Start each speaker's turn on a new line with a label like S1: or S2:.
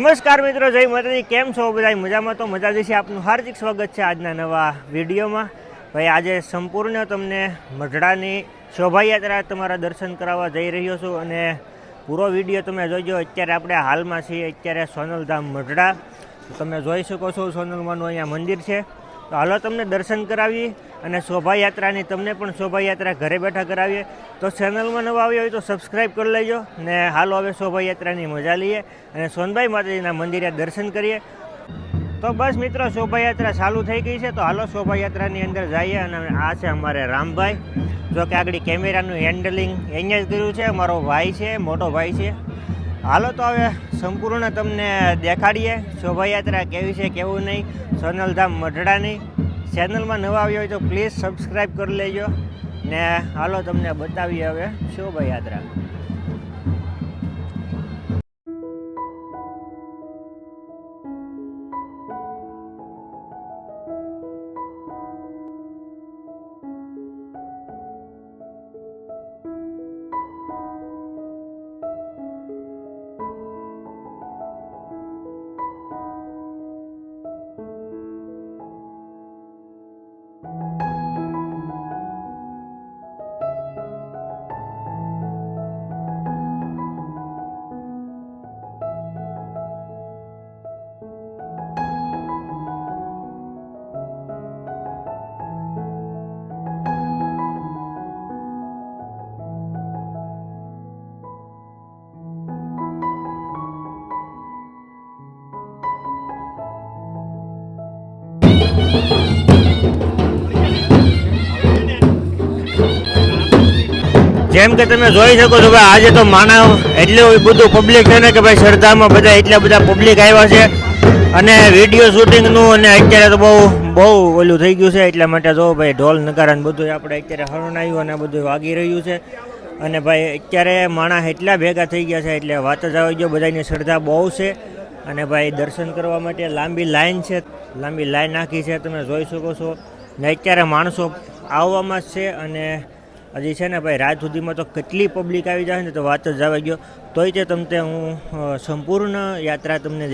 S1: નમસ્કાર મિત્રો, જય માતાજી. કેમ છો બધા? મજામાં તો મજા જશે. આપનું હાર્દિક સ્વાગત છે આજના નવા વિડીયોમાં. ભાઈ આજે સંપૂર્ણ તમને મઢડાની શોભાયાત્રા તમારા દર્શન કરાવવા જઈ રહ્યો છું અને પૂરો વિડીયો તમે જોઈજો. અત્યારે આપણે હાલમાં છીએ અત્યારે સોનલધામ મઢડા. તમે જોઈ શકો છો સોનલમાનું અહીંયા મંદિર છે. તો હાલો તમને દર્શન કરાવીએ અને શોભાયાત્રાની તમને પણ શોભાયાત્રા ઘરે બેઠા કરાવીએ. તો ચેનલમાં નવા આવ્યા હોય તો સબસ્ક્રાઈબ કરી લેજો ને હાલો હવે શોભાયાત્રાની મજા લઈએ અને સોનભાઈ માતાજીના મંદિરે દર્શન કરીએ. તો બસ મિત્રો, શોભાયાત્રા ચાલુ થઈ ગઈ છે. તો હાલો શોભાયાત્રાની અંદર જઈએ. અને આ છે અમારે રામભાઈ, જો કે આગળ કેમેરાનું હેન્ડલિંગ અહીંયા જ કર્યું છે. અમારો ભાઈ છે, મોટો ભાઈ છે. હાલો તો હવે સંપૂર્ણ તમને દેખાડીએ શોભાયાત્રા કેવી છે કેવું નહીં સોનલધામ મઢડાની. ચેનલમાં નવા આવ્યો હોય તો પ્લીઝ સબસ્ક્રાઈબ કરી લેજો ને હાલો તમને બતાવીએ હવે શોભાયાત્રા. જેમ કે તમે જોઈ શકો છો ભાઈ, આજે તો માનવ એટલું બધું પબ્લિક છે ને કે ભાઈ શ્રદ્ધામાં બધા એટલા બધા પબ્લિક આવ્યા છે અને વિડીયો શૂટિંગનું અને અત્યારે તો બહુ ઓલું થઈ ગયું છે. એટલા માટે જો ભાઈ ઢોલ નગારા ને બધું આપણે અત્યારે હરણાયું અને બધું વાગી રહ્યું છે. અને ભાઈ અત્યારે માણસ એટલા ભેગા થઈ ગયા છે એટલે વાત જ આવી ગયો. બધાની શ્રદ્ધા બહુ છે અને ભાઈ દર્શન કરવા માટે લાંબી લાઈન છે, લાંબી લાઈન નાખી છે તમે જોઈ શકો છો. ને અત્યારે માણસો આવવામાં જ છે અને હજી છે ને ભાઈ રાત સુધીમાં તો કેટલી પબ્લિક આવી જાય ને તો વાત જ આવી ગયો. તોય તે તમને હું સંપૂર્ણ યાત્રા તમને